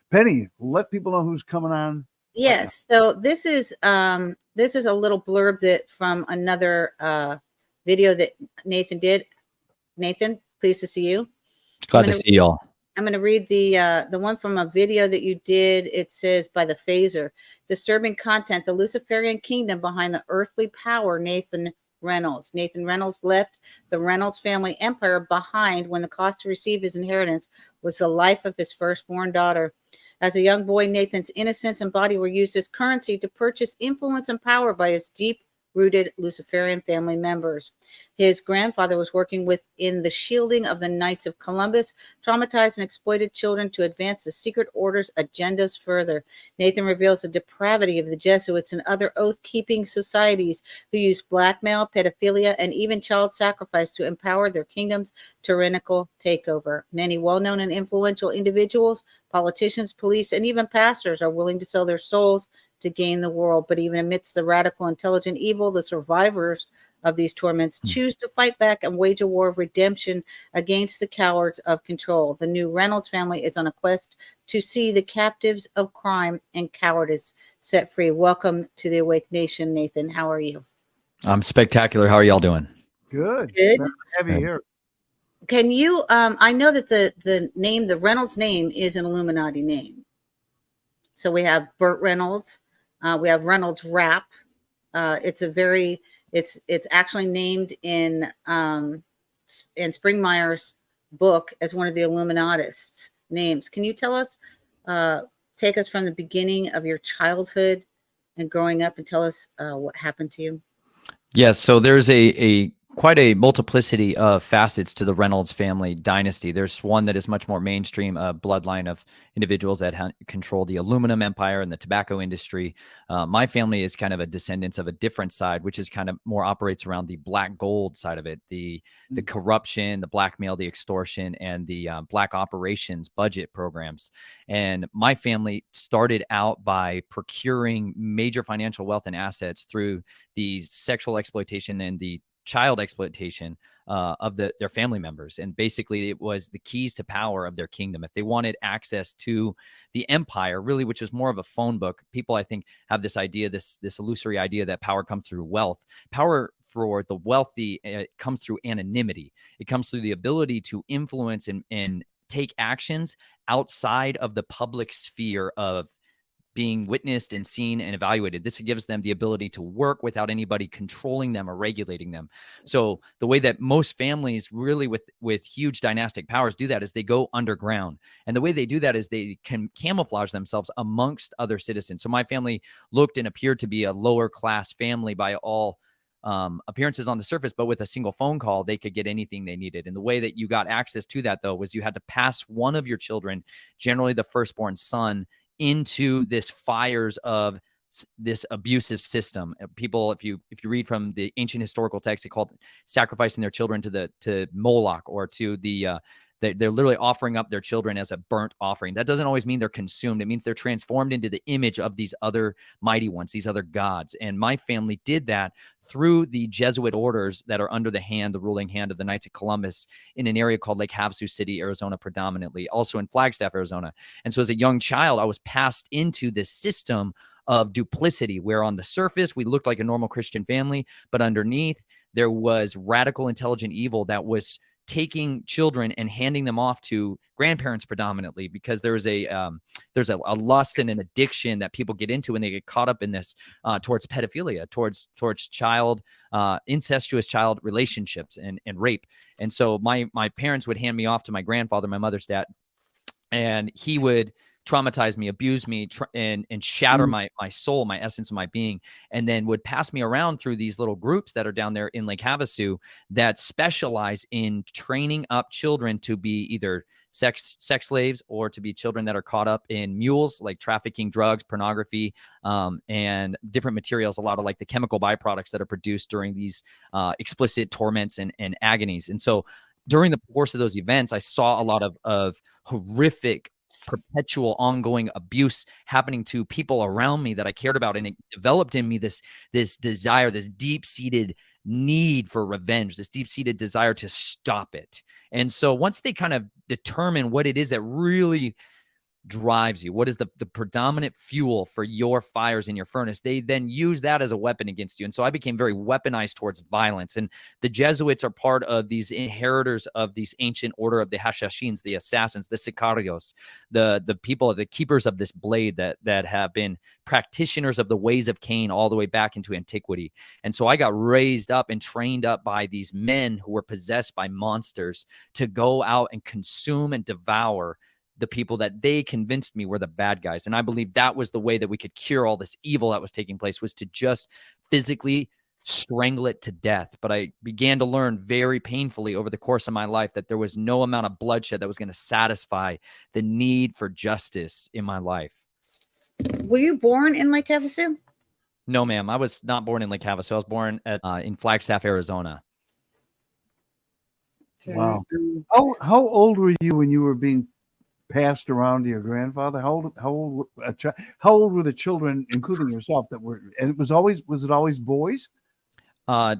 Penny, let people know who's coming on. Yes. So this is a little blurb that from another video that Nathan did. Nathan, pleased to see you. Glad to see y'all. I'm going to read the one from a video that you did. It says, by the phaser, disturbing content, the Luciferian kingdom behind the earthly power, Nathan Reynolds. Nathan Reynolds left the Reynolds family empire behind when the cost to receive his inheritance was the life of his firstborn daughter. As a young boy, Nathan's innocence and body were used as currency to purchase influence and power by his deep-rooted Luciferian family members. His grandfather was working within the shielding of the Knights of Columbus, traumatized and exploited children to advance the secret order's agendas further. Nathan reveals the depravity of the Jesuits and other oath-keeping societies who use blackmail, pedophilia, and even child sacrifice to empower their kingdom's tyrannical takeover. Many well-known and influential individuals, politicians, police, and even pastors are willing to sell their souls to gain the world. But even amidst the radical, intelligent evil, the survivors of these torments choose to fight back and wage a war of redemption against the cowards of control. The new Reynolds family is on a quest to see the captives of crime and cowardice set free. Welcome to the Awake Nation, Nathan. How are you? I'm spectacular. How are y'all doing? Good. Good. Heavy here. Can you, I know that the name, the Reynolds name is an Illuminati name. So we have Burt Reynolds. We have Reynolds Rap. It's actually named in Springmeier's book as one of the Illuminatists' names. Can you tell us, take us from the beginning of your childhood and growing up and tell us what happened to you? Yes. So there's quite a multiplicity of facets to the Reynolds family dynasty. There's one that is much more mainstream, a bloodline of individuals that control the aluminum empire and the tobacco industry. My family is kind of a descendants of a different side, which is kind of more operates around the black gold side of it, the corruption, the blackmail, the extortion, and the black operations budget programs. And my family started out by procuring major financial wealth and assets through the sexual exploitation and the child exploitation of their family members. And basically it was the keys to power of their kingdom. If they wanted access to the empire, really, which is more of a phone book, people, I think, have this idea, this illusory idea that power comes through wealth. Power for the wealthy comes through anonymity. It comes through the ability to influence and take actions outside of the public sphere of being witnessed and seen and evaluated. This gives them the ability to work without anybody controlling them or regulating them. So the way that most families really with huge dynastic powers do that is they go underground. And the way they do that is they can camouflage themselves amongst other citizens. So my family looked and appeared to be a lower class family by all appearances on the surface, but with a single phone call, they could get anything they needed. And the way that you got access to that, though, was you had to pass one of your children, generally the firstborn son, into this fires of this abusive system. People, if you read from the ancient historical text, they called sacrificing their children to Moloch or to they're literally offering up their children as a burnt offering. That doesn't always mean they're consumed. It means they're transformed into the image of these other mighty ones, these other gods. And my family did that through the Jesuit orders that are under the ruling hand of the Knights of Columbus in an area called Lake Havasu City, Arizona, predominantly, also in Flagstaff, Arizona. And so as a young child, I was passed into this system of duplicity, where on the surface, we looked like a normal Christian family, but underneath, there was radical, intelligent evil that was taking children and handing them off to grandparents predominantly, because there's a lust and an addiction that people get into when they get caught up in this towards pedophilia, towards child incestuous child relationships and rape. And so my parents would hand me off to my grandfather, my mother's dad, and he would traumatize me, abuse me, and shatter my soul, my essence of my being, and then would pass me around through these little groups that are down there in Lake Havasu that specialize in training up children to be either sex slaves or to be children that are caught up in mules, like trafficking, drugs, pornography, and different materials, a lot of like the chemical byproducts that are produced during these explicit torments and agonies. And so during the course of those events, I saw a lot of horrific, perpetual, ongoing abuse happening to people around me that I cared about. And it developed in me this desire, this deep-seated need for revenge, this deep-seated desire to stop it. And so once they kind of determine what it is that really drives you? What is the predominant fuel for your fires in your furnace? They then use that as a weapon against you. And so I became very weaponized towards violence. And the Jesuits are part of these inheritors of these ancient order of the Hashashins, the assassins, the sicarios, the people, the keepers of this blade that have been practitioners of the ways of Cain all the way back into antiquity. And so I got raised up and trained up by these men who were possessed by monsters to go out and consume and devour the people that they convinced me were the bad guys. And I believe that was the way that we could cure all this evil that was taking place, was to just physically strangle it to death. But I began to learn very painfully over the course of my life that there was no amount of bloodshed that was going to satisfy the need for justice in my life. Were you born in Lake Havasu? No, ma'am. I was not born in Lake Havasu. I was born in Flagstaff, Arizona. Wow. How old were you when you were being passed around to your grandfather? How old were the children, including yourself, that were? And was it always boys? My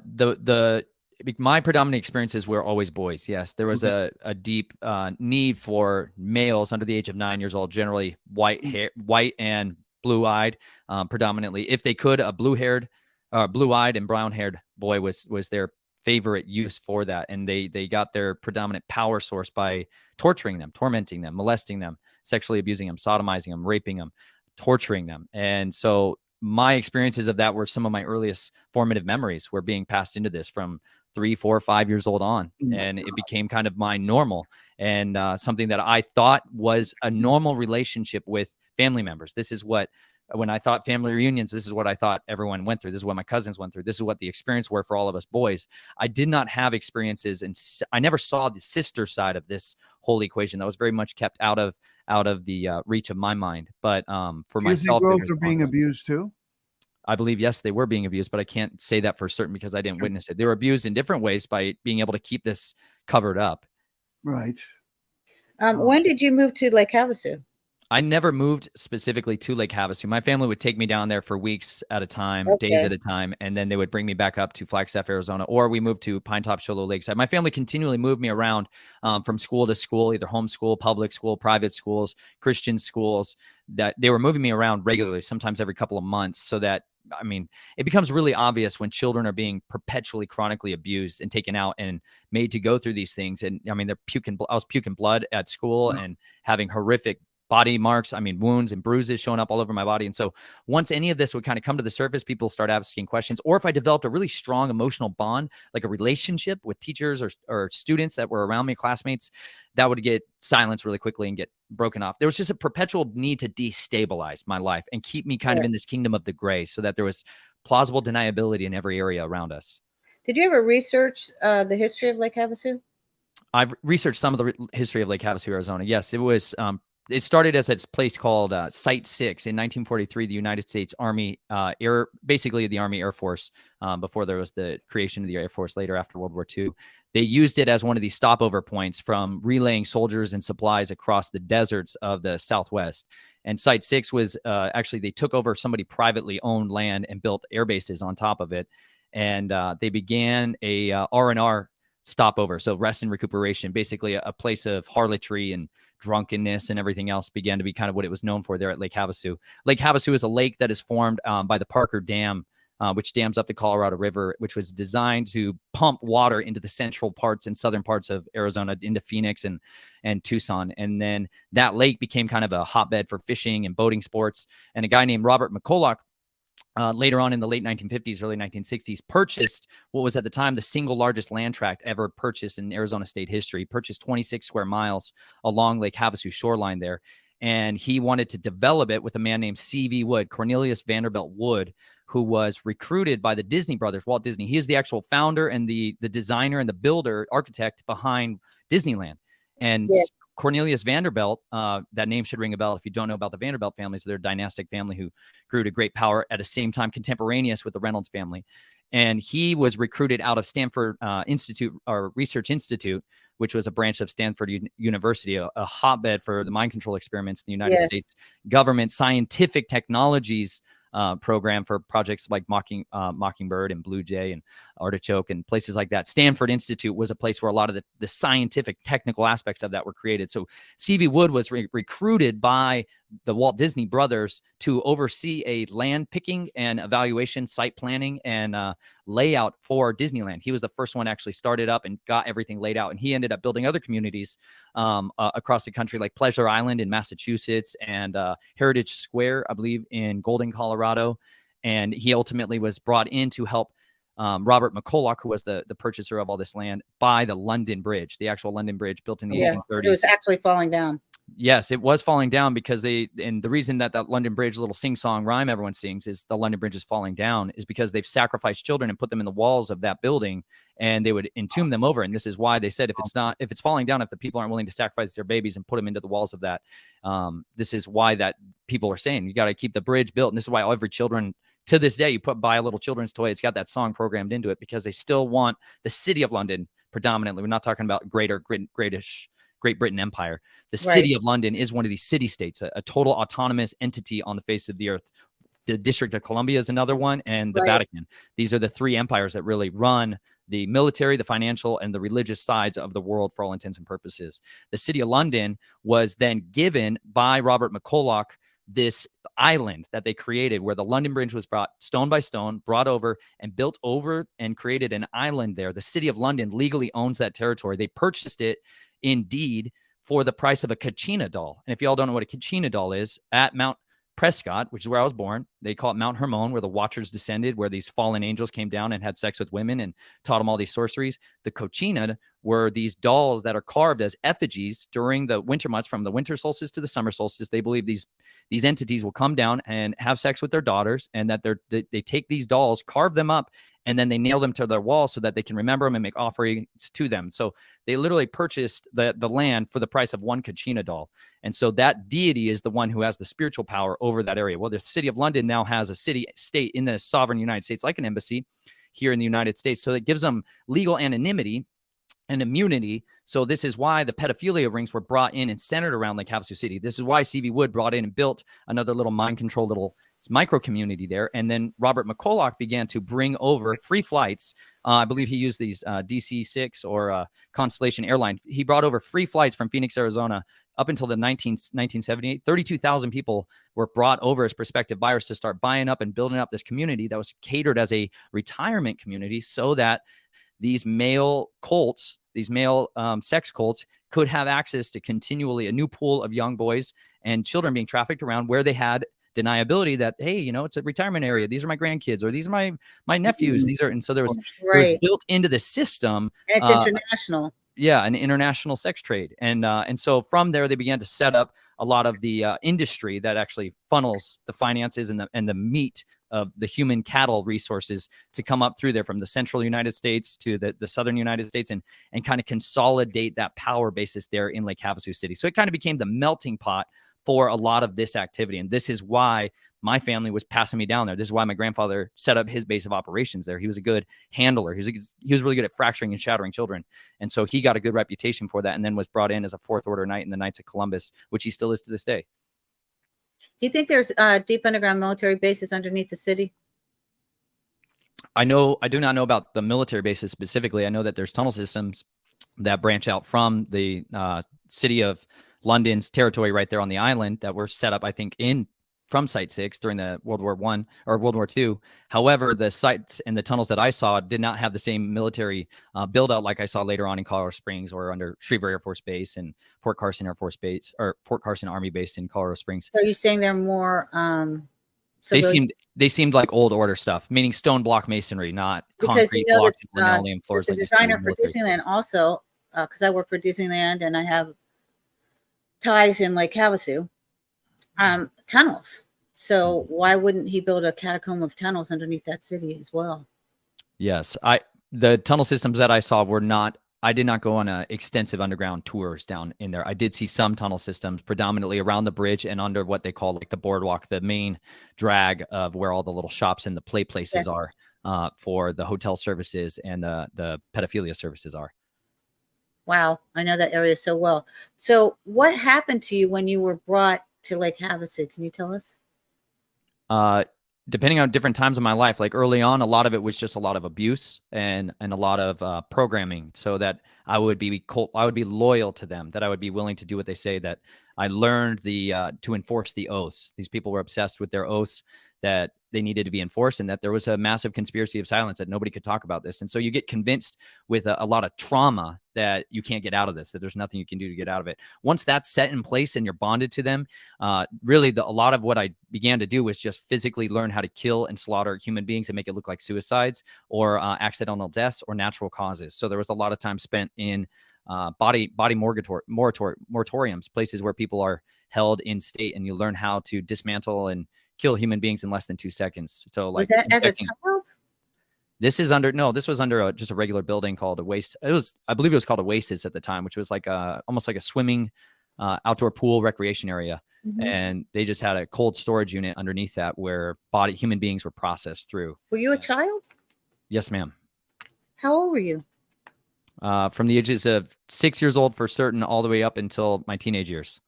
predominant experiences were always boys. Yes, there was a deep need for males under the age of 9 years old, generally white and blue-eyed, predominantly. If they could, a blue-eyed and brown-haired boy was their favorite use for that. And they got their predominant power source by torturing them, tormenting them, molesting them, sexually abusing them, sodomizing them, raping them, torturing them. And so my experiences of that were some of my earliest formative memories, were being passed into this from 3, 4, 5 years old on. And it became kind of my normal, and something that I thought was a normal relationship with family members. This is what, when I thought family reunions, this is what I thought everyone went through. This is what my cousins went through. This is what the experience were for all of us boys. I did not have experiences, and I never saw the sister side of this whole equation. That was very much kept out of the reach of my mind. But for myself, girls were being abused too. I believe, yes, they were being abused, but I can't say that for certain because I didn't witness it. They were abused in different ways by being able to keep this covered up. Right. When did you move to Lake Havasu? I never moved specifically to Lake Havasu. My family would take me down there for weeks at a time, days at a time, and then they would bring me back up to Flagstaff, Arizona, or we moved to Pine Top, Shoalo Lakeside. My family continually moved me around from school to school, either homeschool, public school, private schools, Christian schools. That they were moving me around regularly, sometimes every couple of months, so that, I mean, it becomes really obvious when children are being perpetually, chronically abused and taken out and made to go through these things. And I mean, I was puking blood at school and having horrific body marks, wounds and bruises showing up all over my body. And so once any of this would kind of come to the surface, people start asking questions. Or if I developed a really strong emotional bond, like a relationship with teachers or students that were around me, classmates, that would get silenced really quickly and get broken off. There was just a perpetual need to destabilize my life and keep me kind of in this kingdom of the gray, so that there was plausible deniability in every area around us. Did you ever research the history of Lake Havasu? I've researched some of the history of Lake Havasu, Arizona. Yes, it was it started as a place called Site 6 in 1943. The United States Army, basically the Army Air Force, before there was the creation of the Air Force later after World War II. They used it as one of these stopover points from relaying soldiers and supplies across the deserts of the Southwest. And Site 6 was actually, they took over somebody privately owned land and built air bases on top of it. And they began a R&R stopover, so rest and recuperation, basically a place of harlotry and drunkenness and everything else began to be kind of what it was known for there at Lake Havasu. Lake Havasu is a lake that is formed by the Parker Dam, which dams up the Colorado River, which was designed to pump water into the central parts and southern parts of Arizona, into Phoenix and Tucson. And then that lake became kind of a hotbed for fishing and boating sports. And a guy named Robert McCulloch, later on in the late 1950s, early 1960s, purchased what was at the time the single largest land tract ever purchased in Arizona state history. He purchased 26 square miles along Lake Havasu shoreline there. And he wanted to develop it with a man named C.V. Wood, Cornelius Vanderbilt Wood, who was recruited by the Disney brothers, Walt Disney. He is the actual founder and the designer and the builder, architect behind Disneyland. And Cornelius Vanderbilt, that name should ring a bell if you don't know about the Vanderbilt families. They're a dynastic family who grew to great power at the same time, contemporaneous with the Reynolds family. And he was recruited out of Stanford Research Institute, which was a branch of Stanford University, a hotbed for the mind control experiments in the United States government, scientific technologies program for projects like Mockingbird and Blue Jay and Artichoke and places like that. Stanford Institute was a place where a lot of the scientific, technical aspects of that were created. So C.V. Wood was recruited by the Walt Disney brothers to oversee a land picking and evaluation, site planning, and layout for Disneyland. He was the first one to actually started up and got everything laid out. And he ended up building other communities across the country, like Pleasure Island in Massachusetts and Heritage Square, I believe, in Golden, Colorado. And he ultimately was brought in to help Robert McCulloch, who was the purchaser of all this land, buy the London Bridge, the actual London Bridge built in the 1830s. It was actually falling down. Yes, it was falling down because and the reason that London Bridge little sing-song rhyme everyone sings is the London Bridge is falling down is because they've sacrificed children and put them in the walls of that building, and they would entomb them over. And this is why they said if it's falling down, if the people aren't willing to sacrifice their babies and put them into the walls of that, this is why that people are saying you got to keep the bridge built. And this is why every children to this day, you buy a little children's toy, it's got that song programmed into it because they still want the city of London predominantly. We're not talking about Great Britain Empire. The city of London is one of these city-states, a total autonomous entity on the face of the earth. The District of Columbia is another one, and the Vatican. These are the three empires that really run the military, the financial, and the religious sides of the world for all intents and purposes. The city of London was then given by Robert McCulloch this island that they created where the London Bridge was brought stone by stone, brought over and built over and created an island there. The city of London legally owns that territory. They purchased it indeed for the price of a Kachina doll. And if y'all don't know what a Kachina doll is, at Mount Prescott, which is where I was born, they call it Mount Hermon, where the Watchers descended, where these fallen angels came down and had sex with women and taught them all these sorceries. The Kachina were these dolls that are carved as effigies during the winter months, from the winter solstice to the summer solstice. They believe these entities will come down and have sex with their daughters, and that they take these dolls, carve them up, and then they nail them to their wall so that they can remember them and make offerings to them. So they literally purchased the land for the price of one Kachina doll. And so that deity is the one who has the spiritual power over that area. Well, the city of London now has a city-state in the sovereign United States, like an embassy here in the United States. So it gives them legal anonymity and immunity. So this is why the pedophilia rings were brought in and centered around Lake Havasu City. This is why C.V. Wood brought in and built another little mind control little micro community there. And then Robert McCulloch began to bring over free flights. I believe he used these DC-6 or Constellation Airline. He brought over free flights from Phoenix, Arizona up until the 1978. 32,000 people were brought over as prospective buyers to start buying up and building up this community that was catered as a retirement community so that these male cults, these male sex cults could have access to continually a new pool of young boys and children being trafficked around where they had deniability that, hey, it's a retirement area. These are my grandkids, or these are my nephews. These are, and so there was built into the system. And it's international. Yeah, an international sex trade. And so from there, they began to set up a lot of the industry that actually funnels the finances and the meat of the human cattle resources to come up through there from the central United States to the southern United States and kind of consolidate that power basis there in Lake Havasu City. So it kind of became the melting pot for a lot of this activity. And this is why my family was passing me down there. This is why my grandfather set up his base of operations there. He was a good handler. He was really good at fracturing and shattering children. And so he got a good reputation for that, and then was brought in as a Fourth Order Knight in the Knights of Columbus, which he still is to this day. Do you think there's deep underground military bases underneath the city? I do not know about the military bases specifically. I know that there's tunnel systems that branch out from the city of London's territory right there on the island that were set up, I think, from Site 6 during the World War I or World War II. However, the sites and the tunnels that I saw did not have the same military build out like I saw later on in Colorado Springs or under Schriever Air Force Base and Fort Carson Air Force Base or Fort Carson Army Base in Colorado Springs. So are you saying they're more they seemed like old order stuff, meaning stone block masonry, not concrete blocks and linoleum floors. The designer for Disneyland also, because I work for Disneyland and I have ties in Lake Havasu, tunnels. So why wouldn't he build a catacomb of tunnels underneath that city as well? Yes, the tunnel systems that I saw were not. I did not go on extensive underground tours down in there. I did see some tunnel systems predominantly around the bridge and under what they call like the boardwalk, the main drag of where all the little shops and the play places are for the hotel services and the pedophilia services are. Wow, I know that area so well. So what happened to you when you were brought to Lake Havasu? Can you tell us? depending on different times of my life, like early on, a lot of it was just a lot of abuse and a lot of programming, so that I would be loyal to them, that I would be willing to do what they say, that I learned to enforce the oaths. These people were obsessed with their oaths, that they needed to be enforced, and that there was a massive conspiracy of silence, that nobody could talk about this. And so you get convinced with a lot of trauma that you can't get out of this, that there's nothing you can do to get out of it. Once that's set in place and you're bonded to them, really a lot of what I began to do was just physically learn how to kill and slaughter human beings and make it look like suicides or accidental deaths or natural causes. So there was a lot of time spent in body moratoriums, places where people are held in state, and you learn how to dismantle and kill human beings in less than 2 seconds. So like, was that as a child? This was under just a regular building called I believe it was called Oasis at the time, which was like almost like a swimming outdoor pool recreation area. Mm-hmm. And they just had a cold storage unit underneath that where human beings were processed through. Were you a child? Yes, ma'am. How old were you? From the ages of 6 years old for certain, all the way up until my teenage years.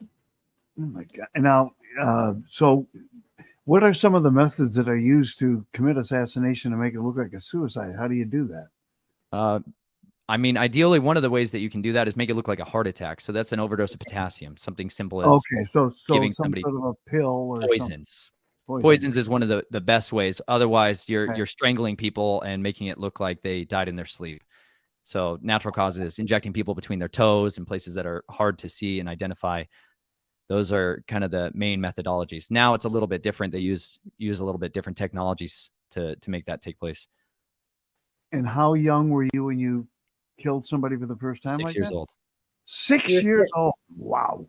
Oh my God. And now, so what are some of the methods that are used to commit assassination and make it look like a suicide? How do you do that? I mean, ideally, one of the ways that you can do that is make it look like a heart attack. So that's an overdose of potassium, something simple as so giving some somebody sort of a pill or poisons. Poisons is one of the best ways. Otherwise, you're strangling people and making it look like they died in their sleep. So natural causes, injecting people between their toes and places that are hard to see and identify. Those are kind of the main methodologies. Now it's a little bit different. They use a little bit different technologies to make that take place. And how young were you when you killed somebody for the first time? 6 years old. 6 years old. Wow.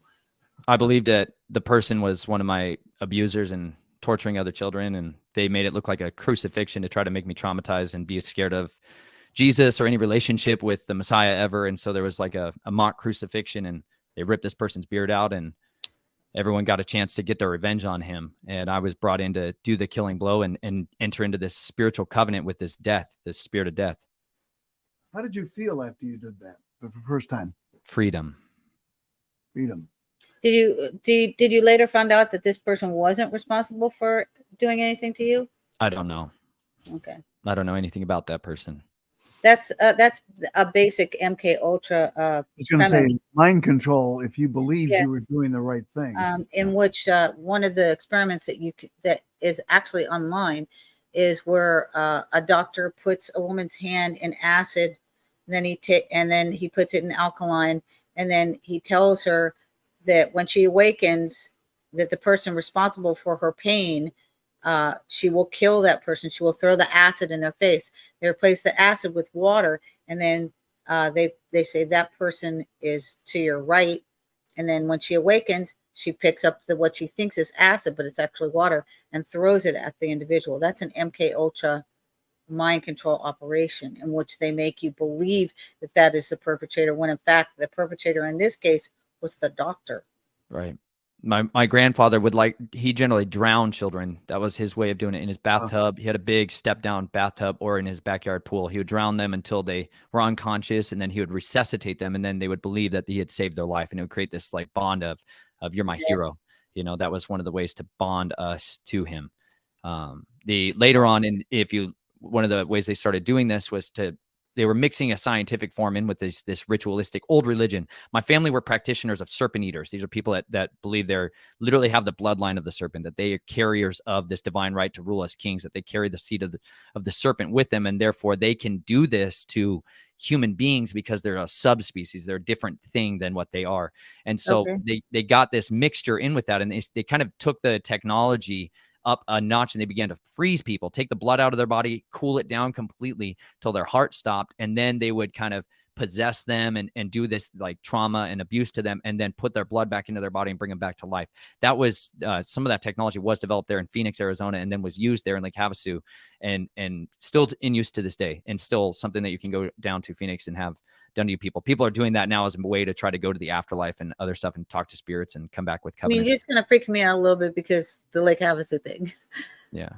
I believed that the person was one of my abusers and torturing other children, and they made it look like a crucifixion to try to make me traumatized and be scared of Jesus or any relationship with the Messiah ever. And so there was like a mock crucifixion, and they ripped this person's beard out, and everyone got a chance to get their revenge on him. And I was brought in to do the killing blow and enter into this spiritual covenant with this spirit of death. How did you feel after you did that for the first time? Freedom. Did you later find out that this person wasn't responsible for doing anything to you? I don't know. Okay. I don't know anything about that person. That's a basic MK Ultra. I was going to say mind control. If you believed you were doing the right thing, in which one of the experiments that is actually online is where a doctor puts a woman's hand in acid, and then he puts it in alkaline, and then he tells her that when she awakens, that the person responsible for her pain, she will kill that person. She will throw the acid in their face. They replace the acid with water, and then they say that person is to your right. And then when she awakens, she picks up what she thinks is acid, but it's actually water, and throws it at the individual. That's an MK Ultra mind control operation in which they make you believe that is the perpetrator, when in fact the perpetrator in this case was the doctor. Right. My grandfather he generally drowned children. That was his way of doing it, in his bathtub. He had a big step down bathtub, or in his backyard pool. He would drown them until they were unconscious, and then he would resuscitate them, and then they would believe that he had saved their life, and it would create this like bond of you're my hero. You know, that was one of the ways to bond us to him. Later on, one of the ways they started doing this was they were mixing a scientific form in with this ritualistic old religion. My family were practitioners of serpent eaters. These are people that believe they're literally have the bloodline of the serpent, that they are carriers of this divine right to rule as kings, that they carry the seed of the serpent with them, and therefore they can do this to human beings because they're a subspecies. They're a different thing than what they are. And so they got this mixture in with that, and they kind of took the technology up a notch, and they began to freeze people, take the blood out of their body, cool it down completely till their heart stopped, and then they would kind of possess them and do this like trauma and abuse to them, and then put their blood back into their body and bring them back to life. That was some of that technology was developed there in Phoenix, Arizona, and then was used there in Lake Havasu, and still in use to this day, and still something that you can go down to Phoenix and have done to you. People are doing that now as a way to try to go to the afterlife and other stuff and talk to spirits and come back with covenant. I mean, you're just kind of freaking me out a little bit because the Lake Havasu thing. Yeah.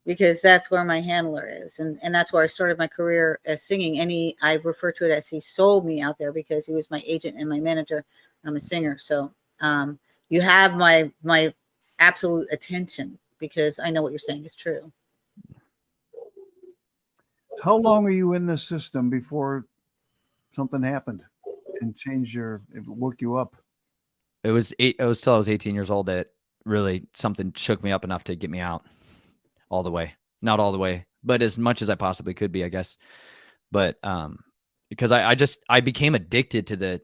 Because that's where my handler is. And that's where I started my career as singing. And I refer to it as he sold me out there because he was my agent and my manager. I'm a singer. So you have my absolute attention. because I know what you're saying is true. How long are you in this system before something happened and changed it woke you up? It was till I was 18 years old that really something shook me up enough to get me out all the way. Not all the way, but as much as I possibly could be, I guess. But because I became addicted to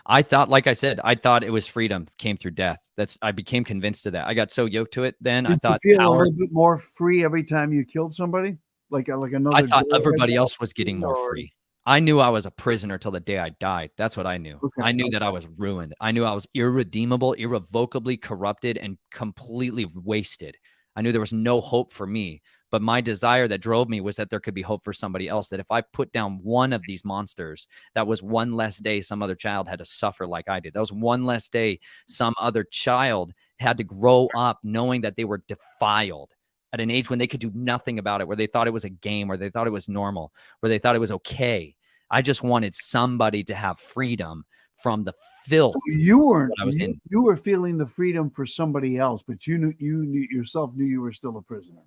I thought, like I said, I thought it was freedom came through death. I became convinced of that. I got so yoked to it then. Did I thought you feel a power. little bit more free every time you killed somebody? Like another. I thought door everybody had else was getting more or- free. I knew I was a prisoner till the day I died. That's what I knew. Okay, I knew okay. that I was ruined. I knew I was irredeemable, irrevocably corrupted, and completely wasted. I knew there was no hope for me. But my desire that drove me was that there could be hope for somebody else. That if I put down one of these monsters, that was one less day some other child had to suffer like I did. That was one less day some other child had to grow up knowing that they were defiled at an age when they could do nothing about it, where they thought it was a game, where they thought it was normal, where they thought it was okay. I just wanted somebody to have freedom from the filth. You weren't. that I was in. You were feeling the freedom for somebody else, but you knew yourself knew you were still a prisoner.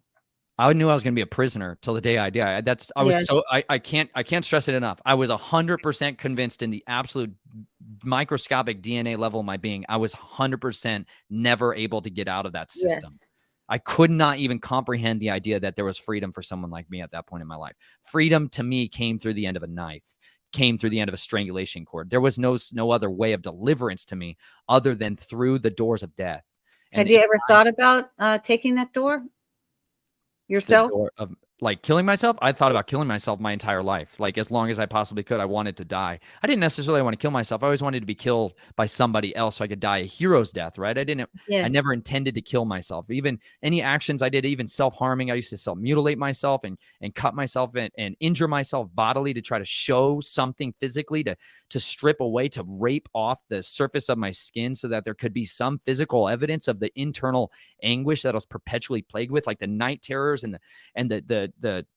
I knew I was going to be a prisoner till the day I die. I can't stress it enough. I was 100% convinced in the absolute microscopic DNA level of my being. I was 100% never able to get out of that system. Yes. I could not even comprehend the idea that there was freedom for someone like me at that point in my life. Freedom to me came through the end of a knife, came through the end of a strangulation cord. There was no other way of deliverance to me other than through the doors of death. Had you ever thought about taking that door yourself? Of like killing myself? I thought about killing myself my entire life. Like as long as I possibly could, I wanted to die. I didn't necessarily want to kill myself. I always wanted to be killed by somebody else so I could die a hero's death, right? I Yes. never intended to kill myself. Even any actions I did, even self-harming, I used to self-mutilate myself and cut myself and injure myself bodily to try to show something physically, to strip away, to rape off the surface of my skin so that there could be some physical evidence of the internal anguish that I was perpetually plagued with, like the night terrors and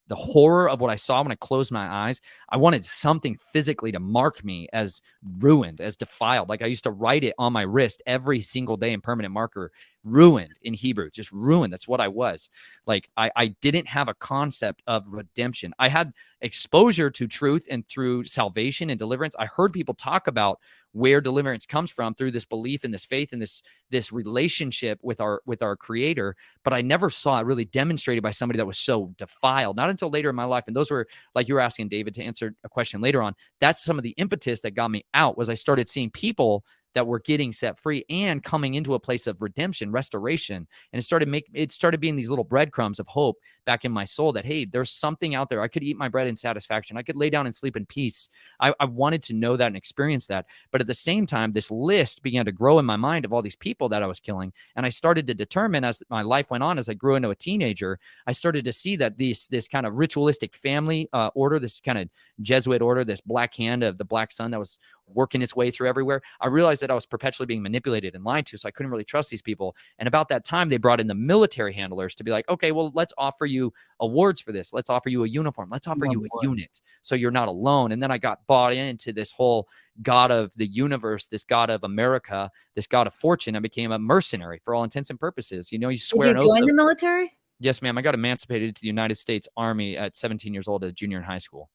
the horror of what I saw when I closed my eyes. I wanted something physically to mark me as ruined, as defiled. Like I used to write it on my wrist every single day in permanent marker, ruined in Hebrew, just ruined. That's what I was. Like I didn't have a concept of redemption. I had exposure to truth and through salvation and deliverance. I heard people talk about where deliverance comes from through this belief and this faith and this relationship with our creator, but I never saw it really demonstrated by somebody that was so defiled, not until later in my life. And those were, like you were asking David to answer a question later on, that's some of the impetus that got me out, was I started seeing people that were getting set free and coming into a place of redemption, restoration. And it started being these little breadcrumbs of hope back in my soul that, hey, there's something out there. I could eat my bread in satisfaction. I could lay down and sleep in peace. I wanted to know that and experience that. But at the same time, this list began to grow in my mind of all these people that I was killing. And I started to determine as my life went on, as I grew into a teenager, I started to see that this kind of ritualistic family order, this kind of Jesuit order, this black hand of the black sun that was working its way through everywhere. I realized that I was perpetually being manipulated and lied to, so I couldn't really trust these people. And about that time, they brought in the military handlers to be like, okay, well, let's offer you awards for this. Let's offer you a uniform. Let's offer you a unit so you're not alone. And then I got bought into this whole God of the universe, this God of America, this God of fortune. I became a mercenary for all intents and purposes. You know, you swear Did you join the military? Yes, ma'am. I got emancipated to the United States Army at 17 years old as a junior in high school.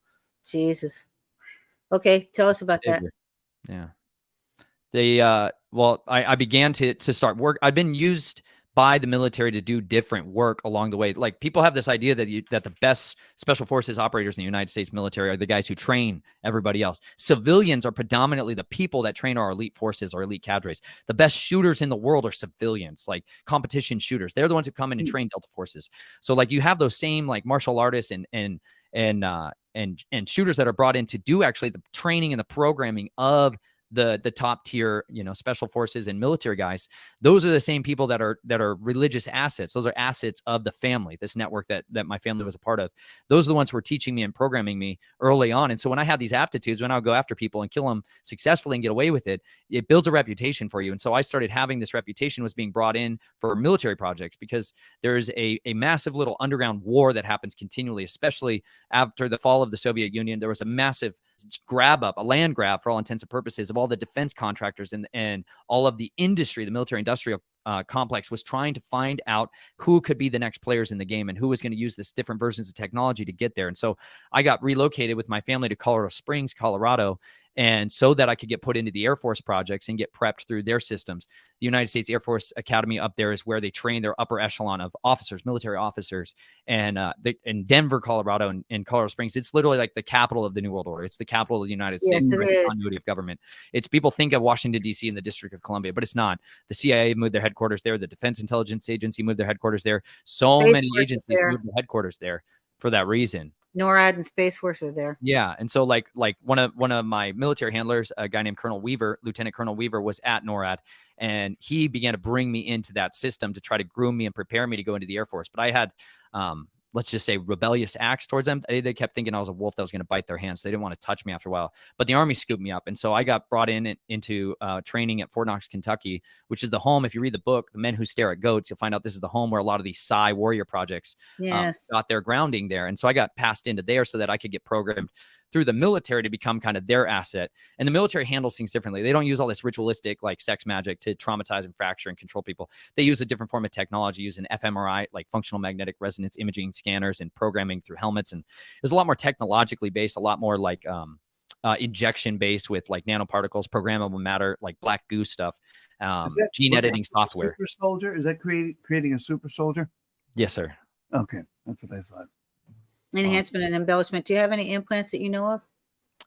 Jesus. Okay, tell us about that. Yeah. I began to start work. I've been used by the military to do different work along the way. Like people have this idea that the best special forces operators in the United States military are the guys who train everybody else. Civilians are predominantly the people that train our elite forces or elite cadres. The best shooters in the world are civilians, like competition shooters. They're the ones who come in and train Delta forces. So like you have those same like martial artists and shooters that are brought in to do actually the training and the programming of the top tier, special forces and military guys. Those are the same people that are religious assets. Those are assets of the family, this network that my family was a part of. Those are the ones who were teaching me and programming me early on. And so when I had these aptitudes, when I would go after people and kill them successfully and get away with it, it builds a reputation for you. And so I started having this reputation was being brought in for military projects because there's a massive little underground war that happens continually, especially after the fall of the Soviet Union. There was a massive a land grab for all intents and purposes of all the defense contractors and all of the industry, the military industrial complex was trying to find out who could be the next players in the game and who was going to use this different versions of technology to get there. And so I got relocated with my family to Colorado Springs, Colorado, and so that I could get put into the Air Force projects and get prepped through their systems. The United States Air Force Academy up there is where they train their upper echelon of officers, military officers. And in Denver, Colorado, and Colorado Springs, it's literally like the capital of the New World Order. It's the capital of the United States. Yes, it is. Continuity of government. It's people think of Washington, D.C. and the District of Columbia, but it's not. The CIA moved their headquarters there. The Defense Intelligence Agency moved their headquarters there. So Space many Force is agencies there. moved their headquarters there for that reason. NORAD and Space Force are there. Yeah, and so like one of my military handlers, a guy named Colonel Weaver, Lieutenant Colonel Weaver, was at NORAD, and he began to bring me into that system to try to groom me and prepare me to go into the Air Force. But I had, let's just say, rebellious acts towards them. They kept thinking I was a wolf that was going to bite their hands. They didn't want to touch me after a while. But the Army scooped me up, and so I got brought into training at Fort Knox, Kentucky, which is the home. If you read the book, The Men Who Stare at Goats, you'll find out this is the home where a lot of these Psi warrior projects got their grounding there. And so I got passed into there so that I could get programmed through the military to become kind of their asset. And the military handles things differently. They don't use all this ritualistic like sex magic to traumatize and fracture and control people. They use a different form of technology, using fMRI, like functional magnetic resonance imaging scanners, and programming through helmets. And it's a lot more technologically based, a lot more like injection based with like nanoparticles, programmable matter, like black goo stuff, gene editing software. Super soldier? Is that creating a super soldier? Yes, sir. Okay, that's what I thought. Enhancement and embellishment. Do you have any implants that you know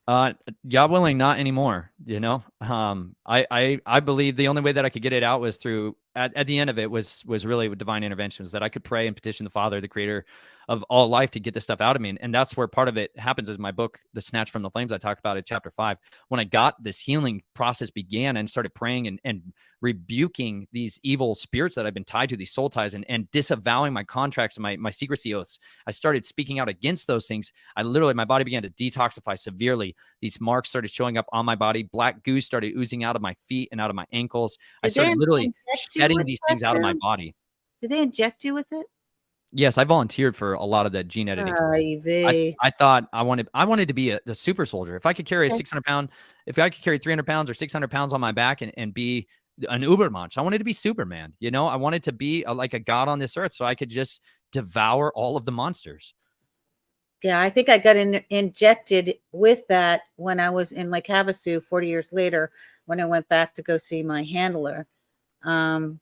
of? God willing, not anymore. You know, I believe the only way that I could get it out was through, at the end of it was really with divine intervention, was that I could pray and petition the Father, the creator of all life, to get this stuff out of me. And that's where part of it happens, is my book, The Snatch from the Flames, I talked about in chapter 5. When I got this healing process began and started praying and rebuking these evil spirits that I've been tied to, these soul ties, and disavowing my contracts and my secrecy oaths, I started speaking out against those things. My body began to detoxify severely. These marks started showing up on my body. Black goo started oozing out of my feet and out of my ankles. I started literally shedding these things out of my body. Did they inject you with it? Yes, I volunteered for a lot of that gene editing. I thought I wanted to be a super soldier. If I could carry a 600-pound, if I could carry 300 pounds or 600 pounds on my back and be an Ubermensch, I wanted to be Superman. You know, I wanted to be like a god on this earth, so I could just devour all of the monsters. Yeah, I think I got injected with that when I was in Lake Havasu 40 years later, when I went back to go see my handler. And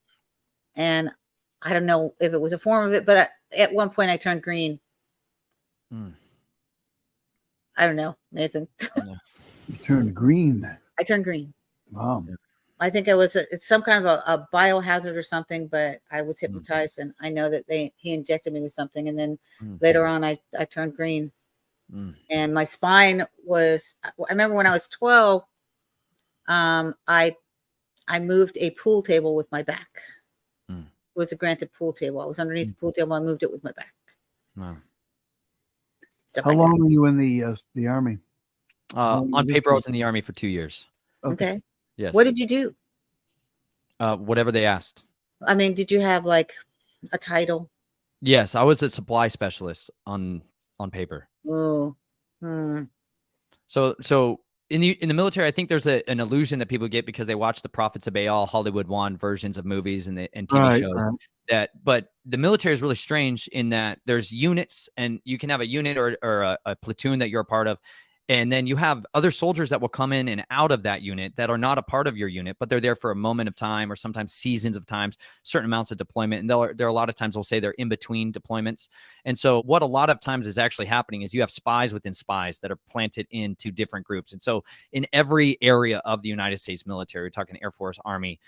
I don't know if it was a form of it, but at one point I turned green. I don't know, Nathan. You turned green. I turned green. Wow. I think it's some kind of a biohazard or something, but I was hypnotized, and I know that he injected me with something. And then later on, I turned green, and my spine was, I remember when I was 12, I moved a pool table with my back. It was a granted pool table. I was underneath the pool table. I moved it with my back. Wow. How long were you in the Army? On paper, I was in the Army for 2 years. Okay. Yes. What did you do? Whatever they asked. I mean, did you have like a title? Yes, I was a supply specialist on paper. Oh. So in the military, I think there's an illusion that people get because they watch the Prophets of Baal, Hollywood One versions of movies and TV shows. But the military is really strange in that there's units, and you can have a unit or a platoon that you're a part of. And then you have other soldiers that will come in and out of that unit that are not a part of your unit, but they're there for a moment of time or sometimes seasons of times, certain amounts of deployment. And there are a lot of times they'll say they're in between deployments. And so what a lot of times is actually happening is you have spies within spies that are planted into different groups. And so in every area of the United States military, we're talking Air Force, Army,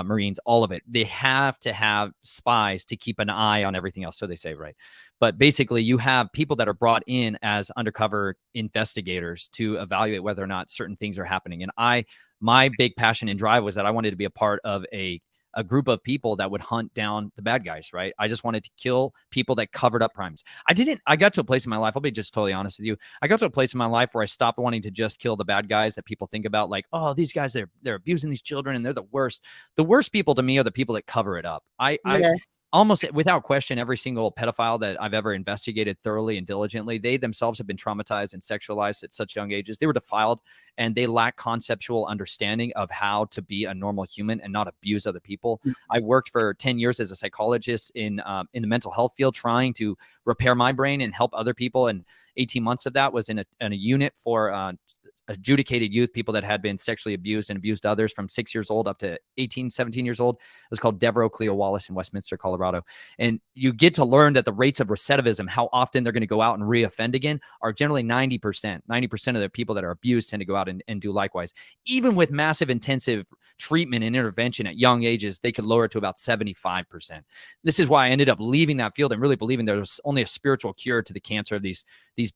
Marines, all of it, they have to have spies to keep an eye on everything else. So they say, right? But basically you have people that are brought in as undercover investigators to evaluate whether or not certain things are happening. And my big passion and drive was that I wanted to be a part of a group of people that would hunt down the bad guys, right? I just wanted to kill people that covered up crimes. I got to a place in my life, I'll be just totally honest with you. I got to a place in my life where I stopped wanting to just kill the bad guys that people think about, like, oh, these guys, they're abusing these children and they're the worst. The worst people to me are the people that cover it up. almost without question, every single pedophile that I've ever investigated thoroughly and diligently, they themselves have been traumatized and sexualized at such young ages. They were defiled, and they lack conceptual understanding of how to be a normal human and not abuse other people. I worked for 10 years as a psychologist in the mental health field, trying to repair my brain and help other people. And 18 months of that was in a unit for adjudicated youth, people that had been sexually abused and abused others from 6 years old up to 18, 17 years old. It was called Devereux Cleo Wallace in Westminster, Colorado. And you get to learn that the rates of recidivism, how often they're going to go out and reoffend again, are generally 90%. 90% of the people that are abused tend to go out and do likewise. Even with massive intensive treatment and intervention at young ages, they could lower it to about 75%. This is why I ended up leaving that field and really believing there was only a spiritual cure to the cancer of these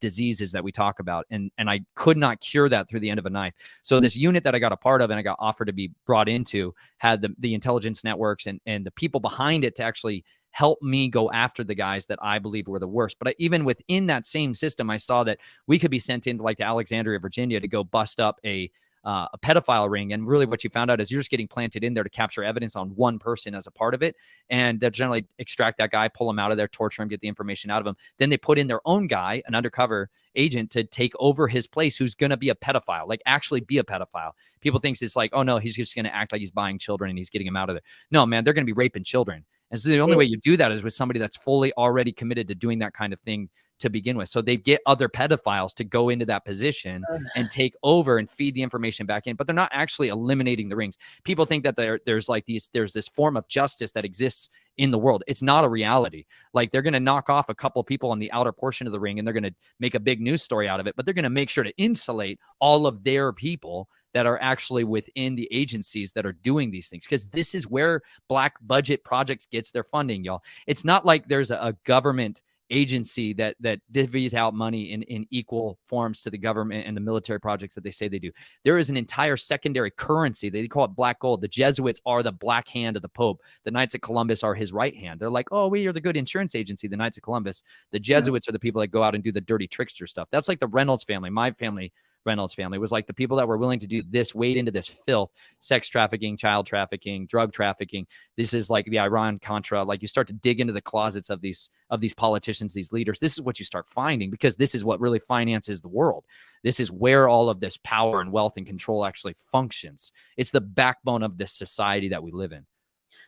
diseases that we talk about. And I could not cure that through the end of a knife. So this unit that I got a part of and I got offered to be brought into had the intelligence networks and the people behind it to actually help me go after the guys that I believe were the worst. But even within that same system, I saw that we could be sent into like to Alexandria, Virginia to go bust up a pedophile ring. And really what you found out is you're just getting planted in there to capture evidence on one person as a part of it. And they'll generally extract that guy, pull him out of there, torture him, get the information out of him. Then they put in their own guy, an undercover agent, to take over his place, who's going to be a pedophile, like actually be a pedophile. People think it's like, oh no, he's just going to act like he's buying children and he's getting them out of there. No, man, they're going to be raping children. And so the only way you do that is with somebody that's fully already committed to doing that kind of thing to begin with. So they get other pedophiles to go into that position and take over and feed the information back in, but they're not actually eliminating the rings. People think that there's this form of justice that exists in the world. It's not a reality. Like they're going to knock off a couple people on the outer portion of the ring and they're going to make a big news story out of it, but they're going to make sure to insulate all of their people that are actually within the agencies that are doing these things. Because this is where black budget projects gets their funding, y'all. It's not like there's a government agency that divvies out money in equal forms to the government and the military projects that they say they do. There is an entire secondary currency. They call it black gold. The Jesuits are the black hand of the Pope. The Knights of Columbus are his right hand. They're like, oh, we are the good insurance agency, the Knights of Columbus. The Jesuits are the people that go out and do the dirty trickster stuff. That's like the Reynolds family. My family, Reynolds family, was like the people that were willing to do this, wade into this filth, sex trafficking, child trafficking, drug trafficking. This is like the Iran-Contra. Like you start to dig into the closets of these politicians, these leaders. This is what you start finding, because this is what really finances the world. This is where all of this power and wealth and control actually functions. It's the backbone of this society that we live in.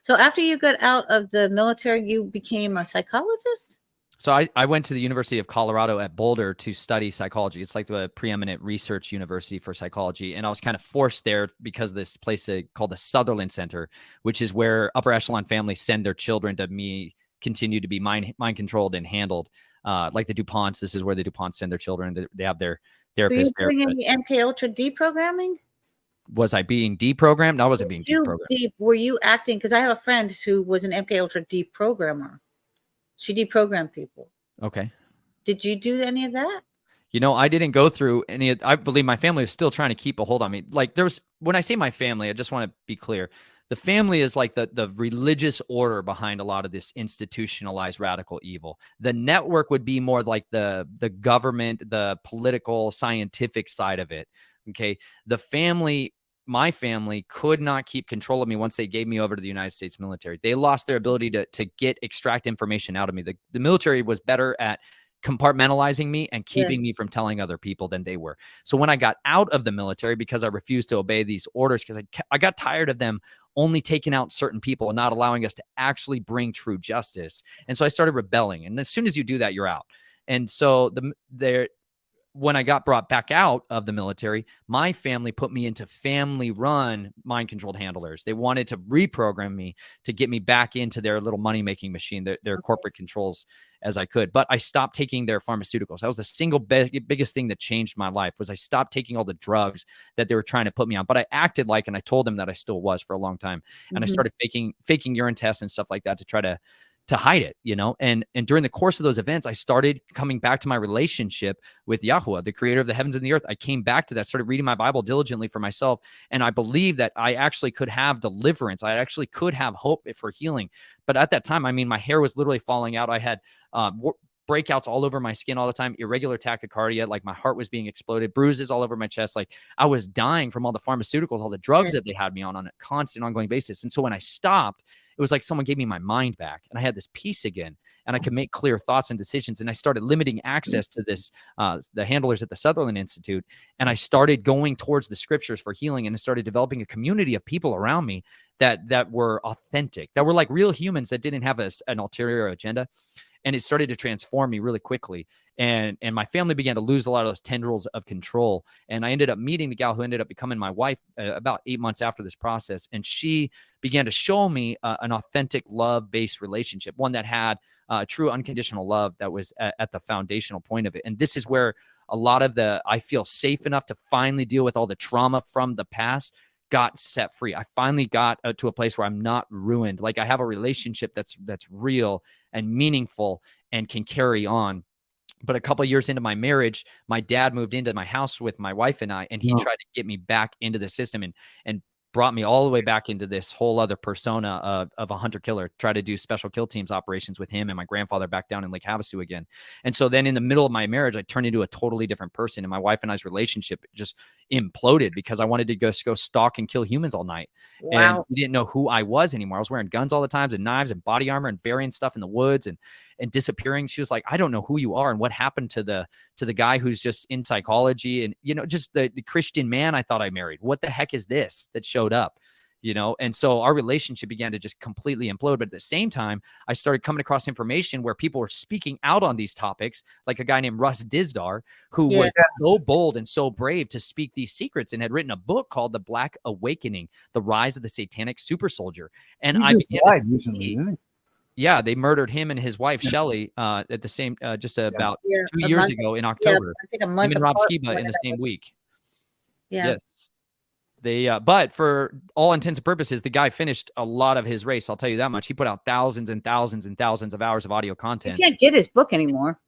So after you got out of the military, you became a psychologist? So I went to the University of Colorado at Boulder to study psychology. It's like the preeminent research university for psychology. And I was kind of forced there because of this place called the Sutherland Center, which is where upper echelon families send their children to continue to be mind controlled and handled. Like the DuPonts, this is where the DuPonts send their children. They have their therapists there. Were you doing any MK Ultra deprogramming? Was I being deprogrammed? No, I wasn't being deprogrammed. Were you acting? Because I have a friend who was an MK Ultra deprogrammer. She deprogrammed people. Okay. Did you do any of that? You know, I didn't go through any. I believe my family is still trying to keep a hold on me. Like when I say my family, I just want to be clear. The family is like the religious order behind a lot of this institutionalized radical evil. The network would be more like the government, the political, scientific side of it. Okay. The family, my family, could not keep control of me once they gave me over to the United States military. They lost their ability to extract information out of me. The military was better at compartmentalizing me and keeping me from telling other people than they were. So when I got out of the military, because I refused to obey these orders, because I got tired of them only taking out certain people and not allowing us to actually bring true justice. And so I started rebelling. And as soon as you do that, you're out. And so when I got brought back out of the military, my family put me into family-run mind-controlled handlers. They wanted to reprogram me to get me back into their little money-making machine, their corporate controls as I could. But I stopped taking their pharmaceuticals. That was the single biggest thing that changed my life, was I stopped taking all the drugs that they were trying to put me on. But I acted like, and I told them that I still was for a long time. And I started faking urine tests and stuff like that to try to hide it, you know. And during the course of those events, I started coming back to my relationship with Yahuwah, the creator of the heavens and the earth. I came back to that, started reading my Bible diligently for myself. And I believed that I actually could have deliverance. I actually could have hope for healing. But at that time, I mean, my hair was literally falling out. I had breakouts all over my skin all the time, irregular tachycardia, like my heart was being exploded, bruises all over my chest. Like I was dying from all the pharmaceuticals, all the drugs that they had me on a constant, ongoing basis. And so when I stopped it was like someone gave me my mind back, and I had this peace again, and I could make clear thoughts and decisions. And I started limiting access to this, the handlers at the Sutherland Institute, and I started going towards the scriptures for healing, and I started developing a community of people around me that were authentic, that were like real humans that didn't have an ulterior agenda. And it started to transform me really quickly. And my family began to lose a lot of those tendrils of control. And I ended up meeting the gal who ended up becoming my wife about 8 months after this process. And she began to show me an authentic love-based relationship, one that had true unconditional love that was at the foundational point of it. And this is where a lot of I feel safe enough to finally deal with all the trauma from the past got set free. I finally got to a place where I'm not ruined. Like I have a relationship that's real and meaningful and can carry on. But a couple of years into my marriage, my dad moved into my house with my wife and I, and he tried to get me back into the system and brought me all the way back into this whole other persona of a hunter killer, try to do special kill teams operations with him and my grandfather back down in Lake Havasu again. And so then in the middle of my marriage, I turned into a totally different person, and my wife and I's relationship just imploded because I wanted to go stalk and kill humans all night. Wow. And we didn't know who I was anymore. I was wearing guns all the time and knives and body armor and burying stuff in the woods and disappearing. She was like, I don't know who you are and what happened to the guy who's just in psychology and, just the Christian man I thought I married. What the heck is this that showed up? And so our relationship began to just completely implode. But at the same time, I started coming across information where people were speaking out on these topics, like a guy named Russ Dizdar, who was so bold and so brave to speak these secrets and had written a book called The Black Awakening, The Rise of the Satanic Super Soldier. And he I just died recently, didn't he? Yeah, they murdered him and his wife, Shelley, at the same, about 2 years ago in October. I think a month him and Rob apart, Skiba in the same week. Yeah. Yes. They, but for all intents and purposes, the guy finished a lot of his race. I'll tell you that much. He put out thousands and thousands and thousands of hours of audio content. You can't get his book anymore.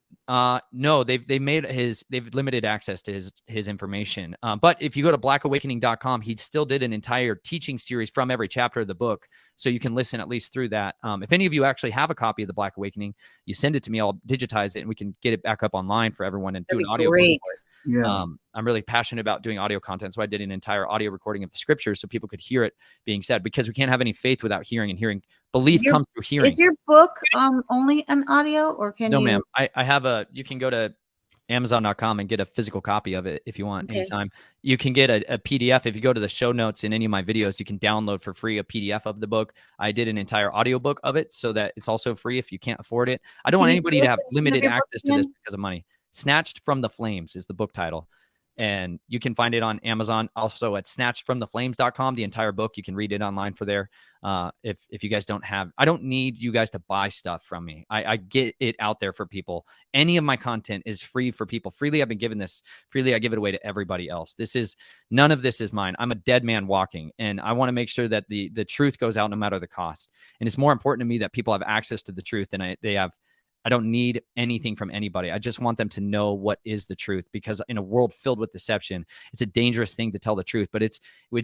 No, they've limited access to his information. But if you go to blackawakening.com, he still did an entire teaching series from every chapter of the book. So you can listen at least through that. If any of you actually have a copy of the Black Awakening, you send it to me. I'll digitize it and we can get it back up online for everyone and do an audio. Great. Yeah. I'm really passionate about doing audio content. So I did an entire audio recording of the scriptures so people could hear it being said, because we can't have any faith without hearing, and hearing. Belief comes through hearing. Is your book only an audio, or can you? No, ma'am. I have you can go to Amazon.com and get a physical copy of it if you want. Anytime. You can get a PDF. If you go to the show notes in any of my videos, you can download for free a PDF of the book. I did an entire audiobook of it so that it's also free if you can't afford it. I don't want anybody to have limited access to this because of money. Snatched from the Flames is the book title. And you can find it on Amazon, also at snatchedfromtheflames.com. The entire book, you can read it online for there. If you guys don't have, I don't need you guys to buy stuff from me. I get it out there for people. Any of my content is free for people. Freely I've been given this. Freely I give it away to everybody else. None of this is mine. I'm a dead man walking, and I want to make sure that the truth goes out no matter the cost. And it's more important to me that people have access to the truth than they have. I don't need anything from anybody. I just want them to know what is the truth, because in a world filled with deception, it's a dangerous thing to tell the truth, but it's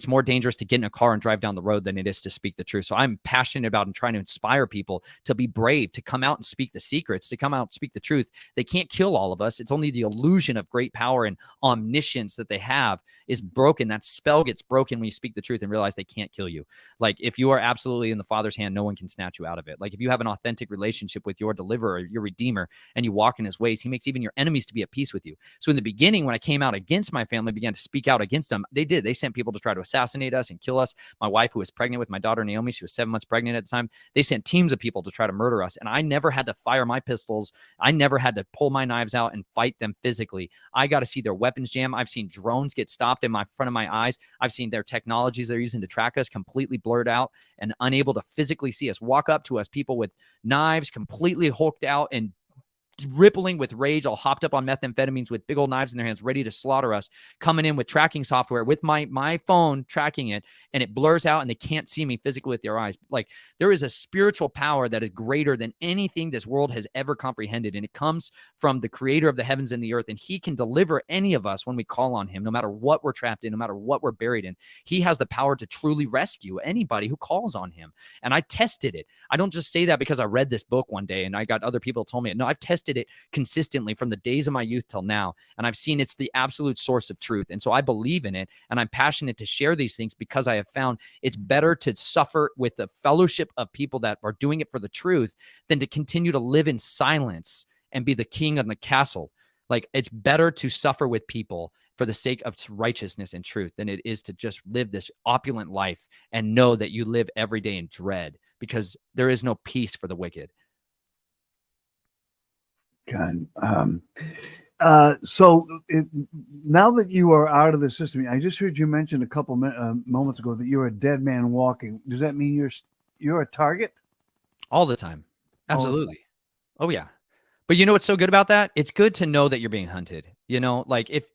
more dangerous to get in a car and drive down the road than it is to speak the truth. So I'm passionate about and trying to inspire people to be brave, to come out and speak the secrets, to come out and speak the truth. They can't kill all of us. It's only the illusion of great power and omniscience that they have is broken. That spell gets broken when you speak the truth and realize they can't kill you. Like if you are absolutely in the Father's hand, no one can snatch you out of it. Like if you have an authentic relationship with your deliverer, your redeemer, and you walk in his ways, he makes even your enemies to be at peace with you. So in the beginning, when I came out against my family, began to speak out against them, they sent people to try to assassinate us and kill us. My wife, who was pregnant with my daughter Naomi, she was 7 months pregnant at the time, they sent teams of people to try to murder us. And I never had to fire my pistols. I never had to pull my knives out and fight them physically. I got to see their weapons jam. I've seen drones get stopped in front of my eyes. I've seen their technologies they're using to track us completely blurred out and unable to physically see us. Walk up to us, people with knives completely hulked out and rippling with rage, all hopped up on methamphetamines with big old knives in their hands, ready to slaughter us, coming in with tracking software with my phone tracking it, and it blurs out and they can't see me physically with their eyes. Like there is a spiritual power that is greater than anything this world has ever comprehended, and it comes from the creator of the heavens and the earth, and he can deliver any of us when we call on him, no matter what we're trapped in, no matter what we're buried in. He has the power to truly rescue anybody who calls on him. And I tested it. I don't just say that because I read this book one day and I got other people told me it. No, I've tested tested it consistently from the days of my youth till now. And I've seen it's the absolute source of truth. And so I believe in it. And I'm passionate to share these things because I have found it's better to suffer with the fellowship of people that are doing it for the truth than to continue to live in silence and be the king on the castle. Like, it's better to suffer with people for the sake of righteousness and truth than it is to just live this opulent life and know that you live every day in dread, because there is no peace for the wicked. God. Now that you are out of the system, I just heard you mention a couple moments ago that you're a dead man walking. Does that mean you're a target? All the time. Absolutely. Oh, yeah. But you know what's so good about that? It's good to know that you're being hunted. You know, like if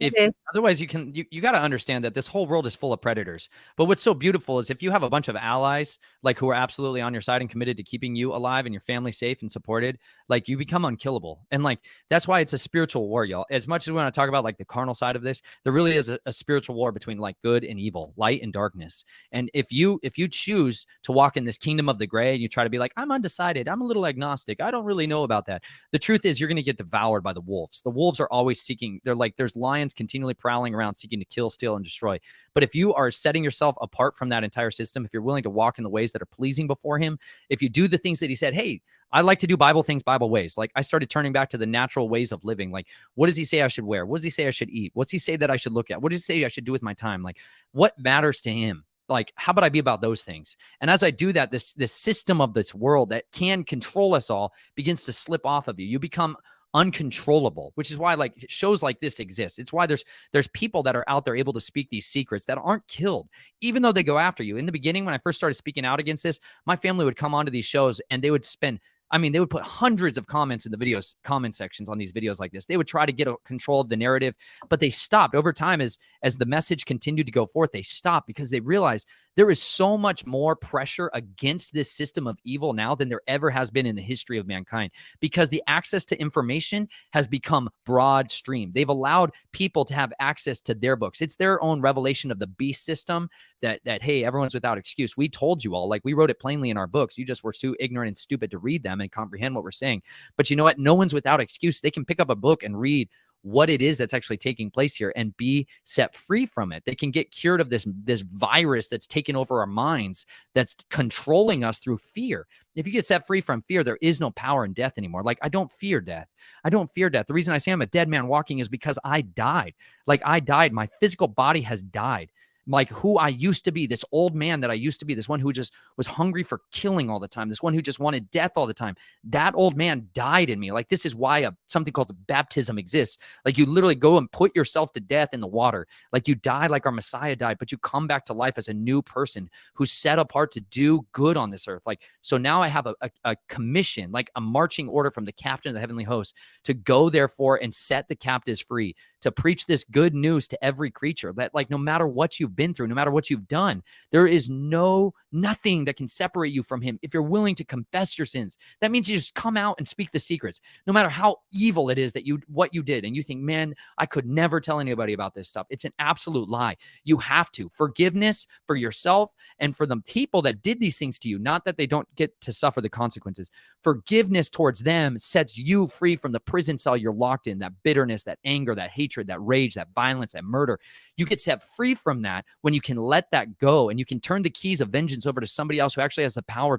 otherwise you got to understand that this whole world is full of predators. But what's so beautiful is if you have a bunch of allies, like, who are absolutely on your side and committed to keeping you alive and your family safe and supported, like, you become unkillable. And like, that's why it's a spiritual war, y'all. As much as we want to talk about like the carnal side of this, there really is a spiritual war between like good and evil, light and darkness. And if you choose to walk in this kingdom of the gray and you try to be like, I'm undecided, I'm a little agnostic, I don't really know about that, the truth is you're going to get devoured by the wolves. The wolves are always seeking. They're like, there's lions continually prowling around seeking to kill, steal, and destroy. But if you are setting yourself apart from that entire system, if you're willing to walk in the ways that are pleasing before him, if you do the things that he said, hey, I like to do Bible things, Bible ways. Like, I started turning back to the natural ways of living. Like, what does he say I should wear? What does he say I should eat? What's he say that I should look at? What does he say I should do with my time? Like, what matters to him? Like, how about I be about those things? And as I do that, this system of this world that can control us all begins to slip off of you. You become uncontrollable, which is why like shows like this exist. It's why there's people that are out there able to speak these secrets that aren't killed, even though they go after you. In the beginning, when I first started speaking out against this, my family would come onto these shows and they would they would put hundreds of comments in the videos, comment sections on these videos like this. They would try to get a control of the narrative, but they stopped over time as the message continued to go forth. They stopped because they realized there is so much more pressure against this system of evil now than there ever has been in the history of mankind, because the access to information has become broad stream. They've allowed people to have access to their books. It's their own revelation of the beast system that hey, everyone's without excuse. We told you all, like, we wrote it plainly in our books. You just were too ignorant and stupid to read them and comprehend what we're saying. But you know what? No one's without excuse. They can pick up a book and read what it is that's actually taking place here and be set free from it. They can get cured of this virus that's taken over our minds, that's controlling us through fear. If you get set free from fear, there is no power in death anymore. Like, I don't fear death. I don't fear death. The reason I say I'm a dead man walking is because I died. Like, I died. My physical body has died. Like, who I used to be, this old man that I used to be, this one who just was hungry for killing all the time, this one who just wanted death all the time, that old man died in me. Like, this is why something called baptism exists. Like, you literally go and put yourself to death in the water. Like, you die like our Messiah died, but you come back to life as a new person who's set apart to do good on this earth. Like, so now I have a commission, like a marching order from the captain of the heavenly host to go, therefore, and set the captives free, to preach this good news to every creature, that like, no matter what you've been through, no matter what you've done, there is nothing that can separate you from him if you're willing to confess your sins. That means you just come out and speak the secrets, no matter how evil it is that what you did. And you think, man, I could never tell anybody about this stuff. It's an absolute lie. You have to. Forgiveness for yourself and for the people that did these things to you, not that they don't get to suffer the consequences. Forgiveness towards them sets you free from the prison cell you're locked in, that bitterness, that anger, that hatred, that rage, that violence, that murder. You get set free from that when you can let that go, and you can turn the keys of vengeance over to somebody else who actually has the power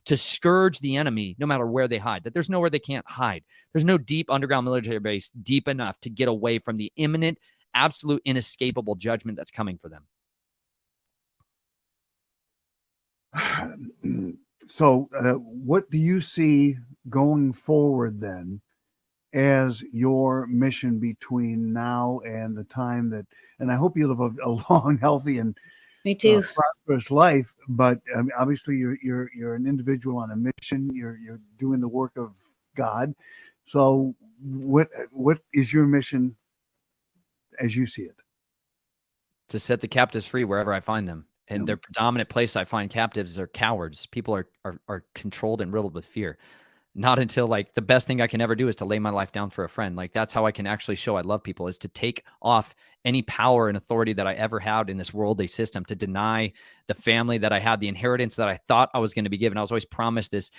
to scourge the enemy no matter where they hide. That there's nowhere they can't hide. There's no deep underground military base deep enough to get away from the imminent, absolute, inescapable judgment that's coming for them. So what do you see going forward then as your mission between now and the time that, and I hope you live a long, healthy, and Me too. prosperous life, but obviously you're an individual on a mission. You're doing the work of God. So what is your mission as you see it? To set the captives free wherever I find them. And their predominant place I find captives are cowards. People are controlled and riddled with fear. Not until, like, the best thing I can ever do is to lay my life down for a friend. Like, that's how I can actually show I love people, is to take off any power and authority that I ever had in this worldly system, to deny the family that I had, the inheritance that I thought I was going to be given. I was always promised this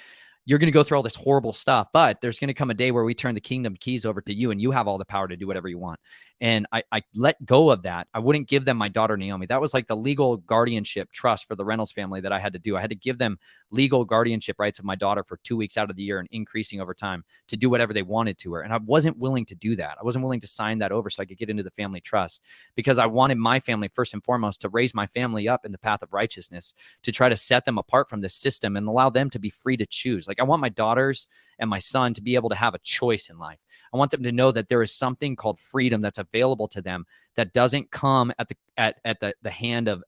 you're going to go through all this horrible stuff, but there's going to come a day where we turn the kingdom keys over to you and you have all the power to do whatever you want. And I let go of that. I wouldn't give them my daughter, Naomi. That was like the legal guardianship trust for the Reynolds family that I had to do. I had to give them legal guardianship rights of my daughter for 2 weeks out of the year and increasing over time to do whatever they wanted to her. And I wasn't willing to do that. I wasn't willing to sign that over so I could get into the family trust, because I wanted my family, first and foremost, to raise my family up in the path of righteousness, to try to set them apart from this system and allow them to be free to choose. Like, I want my daughters and my son to be able to have a choice in life. I want them to know that there is something called freedom that's available to them that doesn't come at the hand of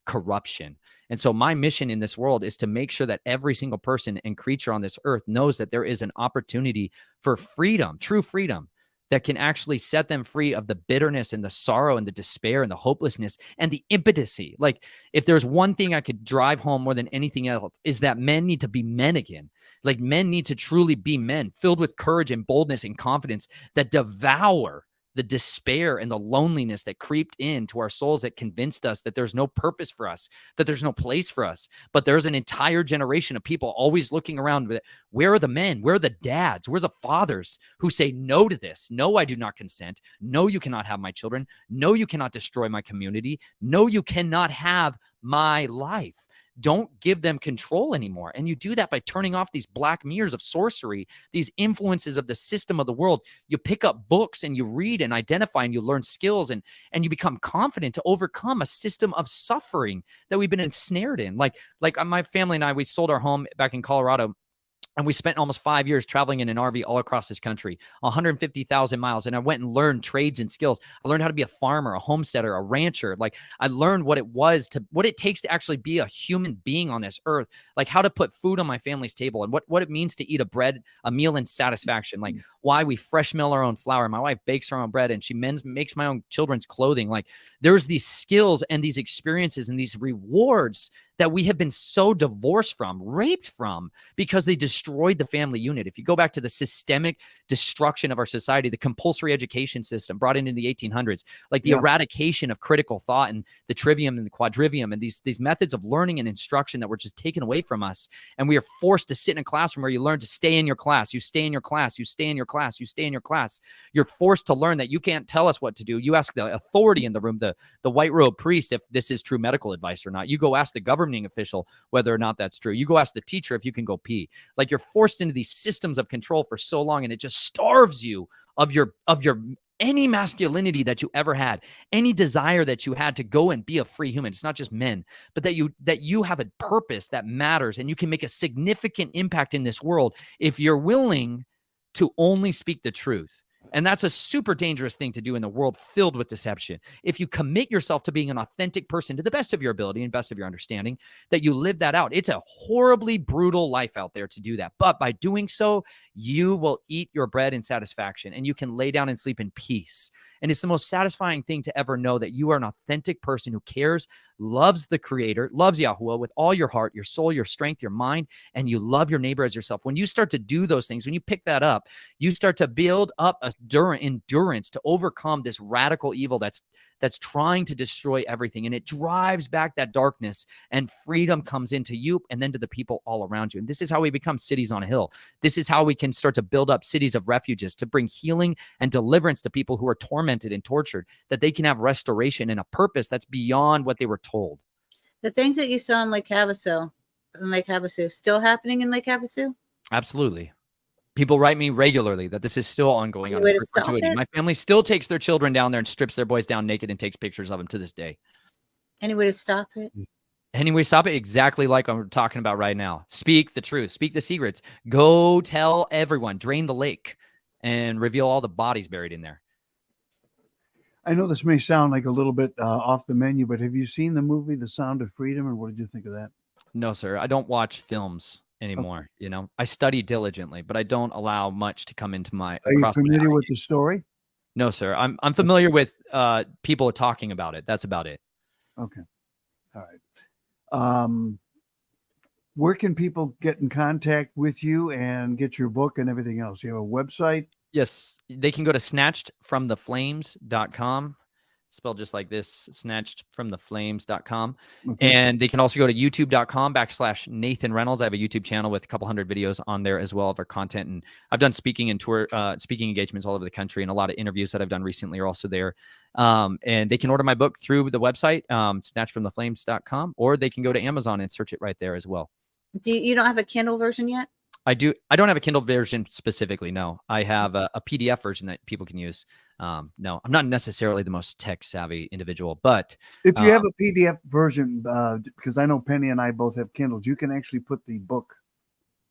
corruption. And so my mission in this world is to make sure that every single person and creature on this earth knows that there is an opportunity for freedom, true freedom, that can actually set them free of the bitterness and the sorrow and the despair and the hopelessness and the impotency. Like, if there's one thing I could drive home more than anything else, is that men need to be men again. Like, men need to truly be men, filled with courage and boldness and confidence that devour the despair and the loneliness that creeped into our souls, that convinced us that there's no purpose for us, that there's no place for us. But there's an entire generation of people always looking around. Where are the men? Where are the dads? Where's the fathers who say no to this? No, I do not consent. No, you cannot have my children. No, you cannot destroy my community. No, you cannot have my life. Don't give them control anymore. And you do that by turning off these black mirrors of sorcery, these influences of the system of the world. You pick up books and you read and identify and you learn skills, and you become confident to overcome a system of suffering that we've been ensnared in. Like my family and I, we sold our home back in Colorado, and we spent almost 5 years traveling in an RV all across this country, 150,000 miles. And I went and learned trades and skills. I learned how to be a farmer, a homesteader, a rancher. Like, I learned what it takes to actually be a human being on this earth, like how to put food on my family's table, and what it means to eat a meal in satisfaction. Like, why we fresh mill our own flour. My wife bakes her own bread, and she makes my own children's clothing. Like, there's these skills and these experiences and these rewards that we have been so divorced from, raped from, because they destroyed the family unit. If you go back to the systemic destruction of our society, the compulsory education system brought in the 1800s, like the eradication of critical thought and the trivium and the quadrivium and these methods of learning and instruction that were just taken away from us. And we are forced to sit in a classroom where you learn to stay in your class. You stay in your class. You stay in your class. You stay in your class. You're forced to learn that you can't tell us what to do. You ask the authority in the room, the white robe priest, if this is true medical advice or not. You go ask the governing official whether or not that's true. You go ask the teacher if you can go pee. Like, you're forced into these systems of control for so long, and it just starves you of your any masculinity that you ever had, any desire that you had to go and be a free human. It's not just men, but that you have a purpose that matters, and you can make a significant impact in this world if you're willing to only speak the truth. And that's a super dangerous thing to do in the world filled with deception. If you commit yourself to being an authentic person to the best of your ability and best of your understanding, that you live that out. It's a horribly brutal life out there to do that. But by doing so, you will eat your bread in satisfaction, and you can lay down and sleep in peace. And it's the most satisfying thing to ever know that you are an authentic person who cares, loves the Creator, loves Yahuwah with all your heart, your soul, your strength, your mind, and you love your neighbor as yourself. When you start to do those things, when you pick that up, you start to build up endurance to overcome this radical evil that's trying to destroy everything. And it drives back that darkness, and freedom comes into you and then to the people all around you. And this is how we become cities on a hill. This is how we can start to build up cities of refuges, to bring healing and deliverance to people who are tormented and tortured, that they can have restoration and a purpose that's beyond what they were told. The things that you saw in Lake Havasu, still happening in Lake Havasu? Absolutely. People write me regularly that this is still ongoing. Any way to stop it? My family still takes their children down there and strips their boys down naked and takes pictures of them to this day. Any way to stop it? Anyway, stop it. Exactly like I'm talking about right now. Speak the truth. Speak the secrets. Go tell everyone. Drain the lake and reveal all the bodies buried in there. I know this may sound like a little bit off the menu, but have you seen the movie The Sound of Freedom, and what did you think of that? No, sir. I don't watch films anymore. Okay. You know, I study diligently, but I don't allow much to come into my. Are you familiar with the story? No, sir. I'm familiar with people talking about it. That's about it. Okay. All right. Where can people get in contact with you and get your book and everything else? You have a website? Yes, they can go to snatchedfromtheflames.com. spelled just like this, snatchedfromtheflames.com. Okay. And they can also go to youtube.com/Nathan Reynolds. I have a YouTube channel with a couple hundred videos on there as well of our content. And I've done speaking and tour, speaking engagements all over the country, and a lot of interviews that I've done recently are also there. And they can order my book through the website, snatchedfromtheflames.com, or they can go to Amazon and search it right there as well. You don't have a Kindle version yet? I don't have a Kindle version specifically. No, I have a PDF version that people can use. No, I'm not necessarily the most tech savvy individual, but If you have a PDF version, because I know Penny and I both have Kindles, you can actually put the book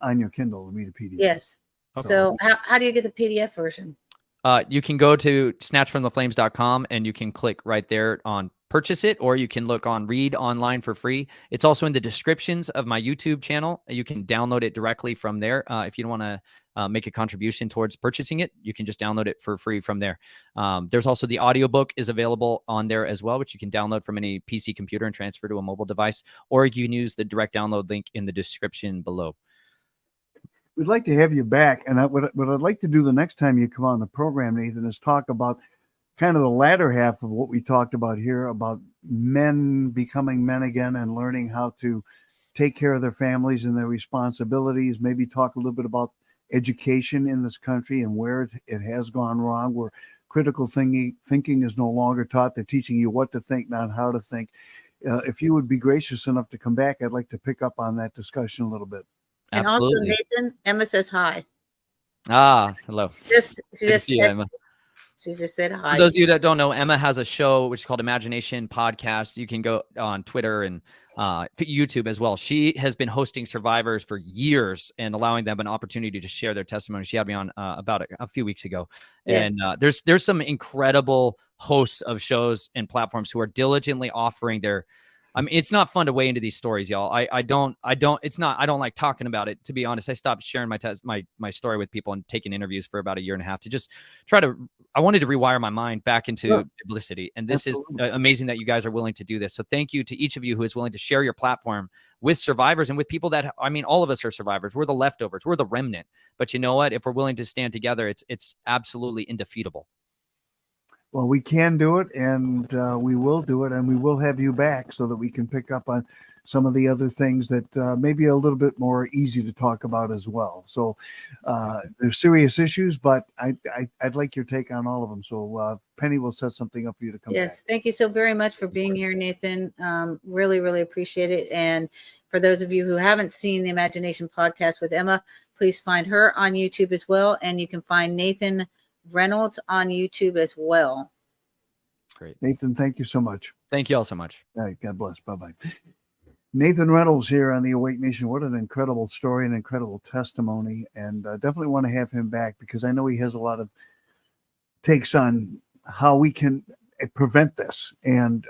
on your Kindle and read a PDF. Yes. Okay. So how do you get the PDF version? You can go to snatchedfromtheflames.com and you can click right there on purchase it, or you can look on read online for free. It's also in the descriptions of my YouTube channel. You can download it directly from there. If you don't want to make a contribution towards purchasing it, you can just download it for free from there. There's also the audiobook is available on there as well, which you can download from any PC computer and transfer to a mobile device, or you can use the direct download link in the description below. We'd like to have you back. And what I'd like to do the next time you come on the program, Nathan, is talk about kind of the latter half of what we talked about here, about men becoming men again and learning how to take care of their families and their responsibilities. Maybe talk a little bit about education in this country and where it has gone wrong, where critical thinking is no longer taught. They're teaching you what to think, not how to think. If you would be gracious enough to come back, I'd like to pick up on that discussion a little bit. And Absolutely. also, Nathan, Emma says hi. Hello. She just said hi. For those of you that don't know, Emma has a show which is called Imagination Podcast. You can go on Twitter and YouTube as well. She has been hosting survivors for years and allowing them an opportunity to share their testimony. She had me on about a few weeks ago. Yes. And there's some incredible hosts of shows and platforms who are diligently offering their, I mean, it's not fun to weigh into these stories, y'all. I don't like talking about it. To be honest, I stopped sharing my story with people and taking interviews for about a year and a half to just I wanted to rewire my mind back into publicity. And this Absolutely. is amazing that you guys are willing to do this. So thank you to each of you who is willing to share your platform with survivors and with people that, I mean, all of us are survivors. We're the leftovers. We're the remnant. But you know what? If we're willing to stand together, it's absolutely indefeatable. Well, we can do it, and we will do it, and we will have you back so that we can pick up on some of the other things that may be a little bit more easy to talk about as well. So there's serious issues, but I'd like your take on all of them. So Penny will set something up for you to come back. Yes, thank you so very much for being here, Nathan. Really, really appreciate it. And for those of you who haven't seen the Imagination Podcast with Emma, please find her on YouTube as well. And you can find Nathan Reynolds on YouTube as well. Great. Nathan, thank you so much. Thank you all so much. All right, God bless. Bye-bye. Nathan Reynolds here on the Awake Nation. What an incredible story and incredible testimony. And definitely want to have him back because I know he has a lot of takes on how we can prevent this. And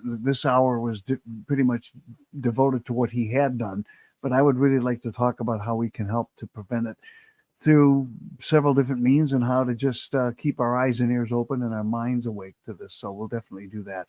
this hour was pretty much devoted to what he had done. But I would really like to talk about how we can help to prevent it through several different means and how to just keep our eyes and ears open and our minds awake to this. So we'll definitely do that.